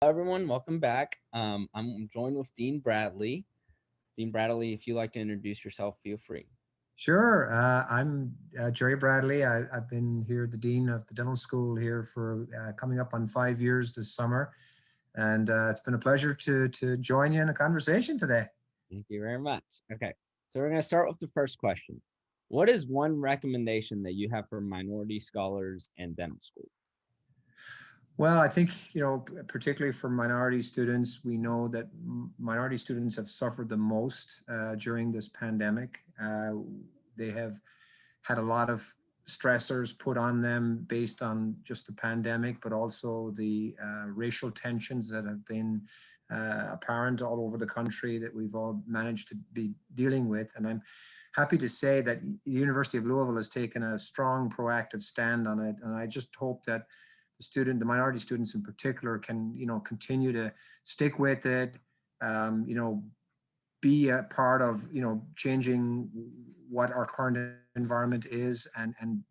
Everyone, welcome back. I'm joined with Dean Bradley. Dean Bradley, if you'd like to introduce yourself, feel free. Sure. I'm Jerry Bradley. I've been here, the Dean of the Dental School here for coming up on 5 years this summer. And it's been a pleasure to join you in a conversation today. Thank you very much. Okay, so we're going to start with the first question. What is one recommendation that you have for minority scholars in dental school? Well, I think, particularly for minority students, we know that minority students have suffered the most during this pandemic. They have had a lot of stressors put on them based on just the pandemic, but also the racial tensions that have been apparent all over the country that we've all managed to be dealing with. And I'm happy to say that the University of Louisville has taken a strong, proactive stand on it. And I just hope that the minority students in particular can, continue to stick with it, be a part of, changing what our current environment is and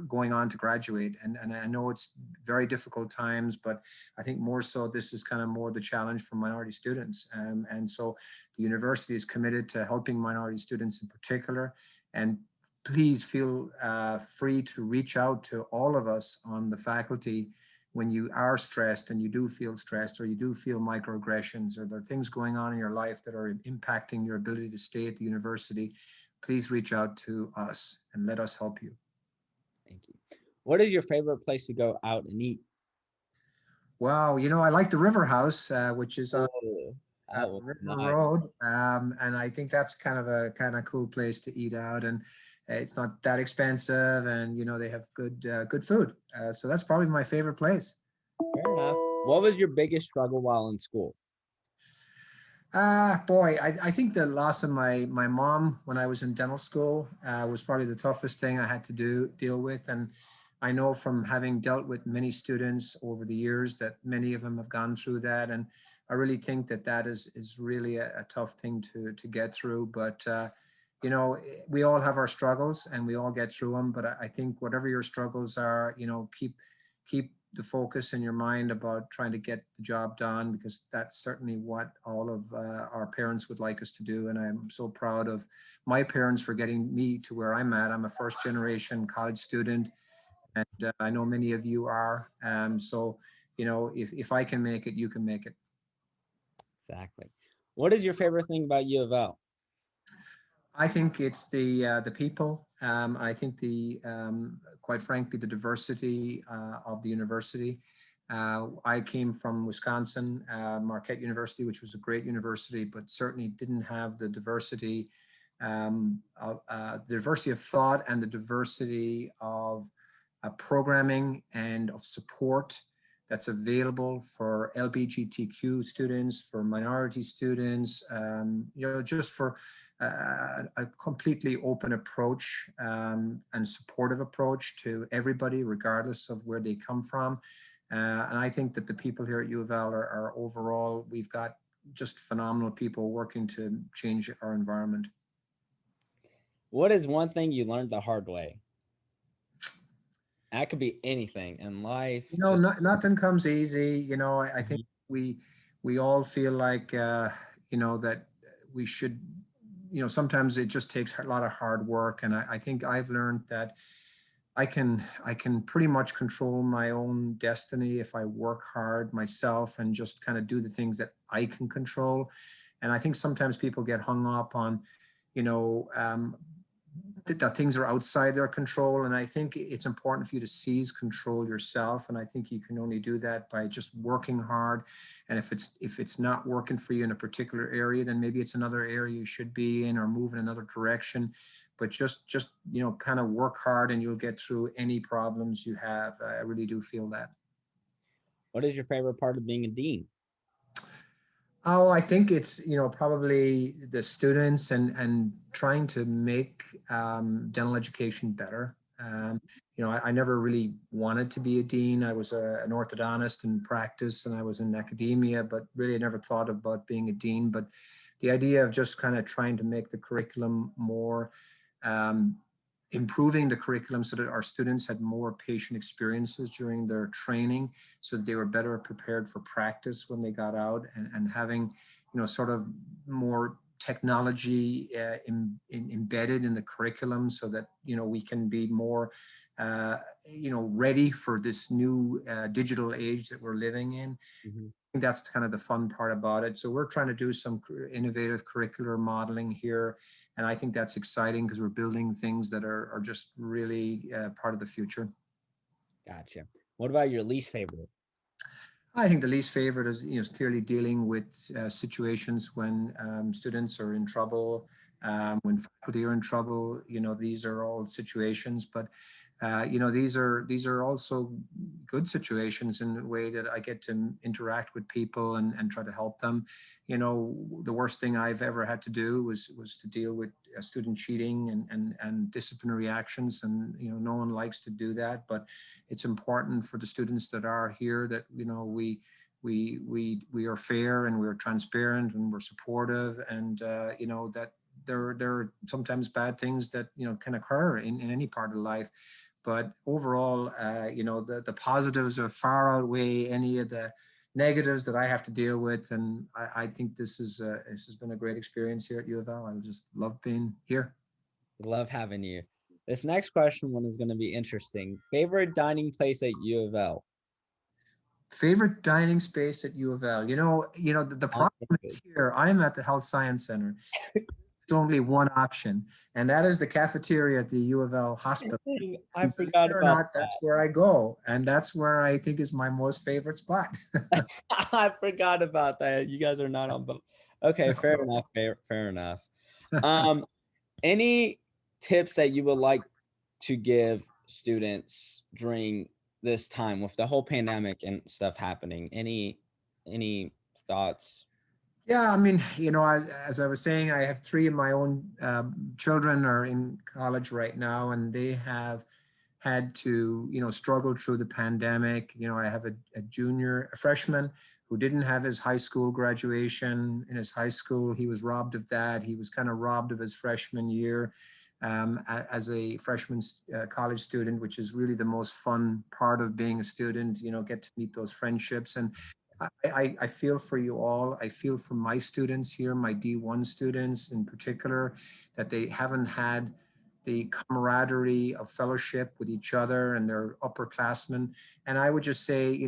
going on to graduate. And I know it's very difficult times, but I think more so this is kind of more the challenge for minority students. And so the university is committed to helping minority students in particular. And please feel free to reach out to all of us on the faculty when you are stressed and you do feel stressed or you do feel microaggressions or there are things going on in your life that are impacting your ability to stay at the university. Please reach out to us and let us help you. Thank you. What is your favorite place to go out and eat? Wow, I like the River House, which is on Oh, that was River nice. Road, and I think that's kind of a cool place to eat out, and it's not that expensive, and they have good food. So that's probably my favorite place. Fair enough. What was your biggest struggle while in school? Boy, I think the loss of my mom when I was in dental school was probably the toughest thing I had to deal with. And I know from having dealt with many students over the years that many of them have gone through that. And I really think that is really a tough thing to get through. But, we all have our struggles and we all get through them. But I think whatever your struggles are, keep the focus in your mind about trying to get the job done, because that's certainly what all of our parents would like us to do. And I'm so proud of my parents for getting me to where I'm at. I'm a first generation college student, and I know many of you are. So, if I can make it, you can make it. Exactly. What is your favorite thing about U of L? I think it's the people. I think quite frankly, the diversity of the university. I came from Wisconsin, Marquette University, which was a great university, but certainly didn't have the diversity of thought and the diversity of programming and of support that's available for LGBTQ students, for minority students, just for a completely open approach and supportive approach to everybody, regardless of where they come from. And I think that the people here at U of L are overall, we've got just phenomenal people working to change our environment. What is one thing you learned the hard way? That could be anything in life. Just Nothing comes easy. I think we all feel like that we should. Sometimes it just takes a lot of hard work, and I think I've learned that I can pretty much control my own destiny if I work hard myself and just kind of do the things that I can control. And I think sometimes people get hung up on, you know, um, that things are outside their control. And I think it's important for you to seize control yourself. And I think you can only do that by just working hard. And if it's not working for you in a particular area, then maybe it's another area you should be in or move in another direction. But just kind of work hard and you'll get through any problems you have. I really do feel that. what is your favorite part of being a dean? Oh, I think it's probably the students and trying to make dental education better. I never really wanted to be a dean. I was an orthodontist in practice, and I was in academia, but really I never thought about being a dean. But the idea of just kind of trying to make the curriculum more um, improving the curriculum so that our students had more patient experiences during their training, so that they were better prepared for practice when they got out, and having, sort of more technology embedded in the curriculum, so that, we can be more, ready for this new digital age that we're living in. Mhm. Think that's kind of the fun part about it. So we're trying to do some innovative curricular modeling here, and I think that's exciting because we're building things that are just really part of the future. Gotcha. What about your least favorite? I think the least favorite is, clearly dealing with situations when students are in trouble, when faculty are in trouble. These are all situations, but these are also good situations in a way that I get to interact with people and try to help them. The worst thing I've ever had to do was to deal with student cheating and disciplinary actions, and no one likes to do that, but it's important for the students that are here that we are fair and we're transparent and we're supportive, and that there are sometimes bad things that can occur in any part of life, but overall, the positives are far outweigh any of the negatives that I have to deal with, and I think this has been a great experience here at U of L. I just love being here. Love having you. This next question one is going to be interesting. Favorite dining place at U of L? Favorite dining space at U of L. The On problem is here. I'm at the Health Science Center. It's only one option, and that is the cafeteria at the U of L hospital. I And believe forgot it or about not, that's where I go, and that's where I think is my most favorite spot. that. I forgot about that. You guys are not on both. Okay, fair enough. Fair enough. Um, any tips that you would like to give students during this time with the whole pandemic and stuff happening? Any thoughts? Yeah, I mean, as I was saying, I have three of my own children are in college right now, and they have had to, struggle through the pandemic. I have a freshman who didn't have his high school graduation. In his high school, he was robbed of that. He was kind of robbed of his freshman year as a freshman college student, which is really the most fun part of being a student. Get to meet those friendships, and I feel for you all. I feel for my students here, my D1 students in particular, that they haven't had the camaraderie of fellowship with each other and their upperclassmen. And I would just say,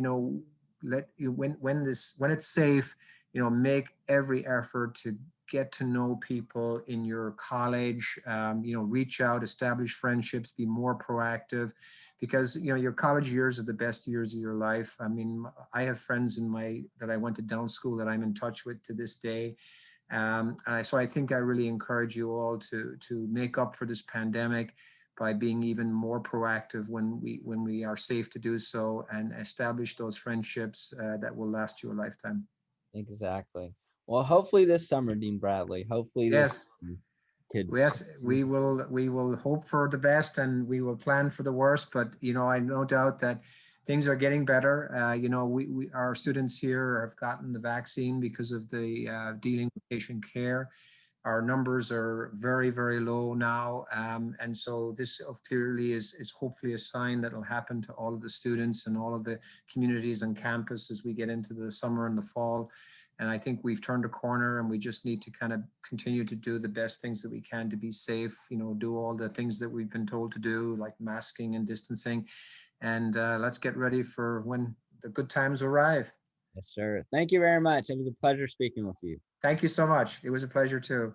let you when it's safe, make every effort to get to know people in your college. Reach out, establish friendships, be more proactive, because your college years are the best years of your life. I mean, I have friends that I went to down school that I'm in touch with to this day. So I think I really encourage you all to make up for this pandemic by being even more proactive when we are safe to do so, and establish those friendships that will last you a lifetime. Exactly. Well, hopefully this summer, Dean Bradley. Hopefully this Yes, could. yes, we will hope for the best and we will plan for the worst. But I no doubt that things are getting better. We our students here have gotten the vaccine because of the dealing with patient care. Our numbers are very, very low now. And so this clearly is hopefully a sign that will happen to all of the students and all of the communities on campus as we get into the summer and the fall. And I think we've turned a corner, and we just need to kind of continue to do the best things that we can to be safe, do all the things that we've been told to do, like masking and distancing. And let's get ready for when the good times arrive. Yes, sir. Thank you very much. It was a pleasure speaking with you. Thank you so much. It was a pleasure too.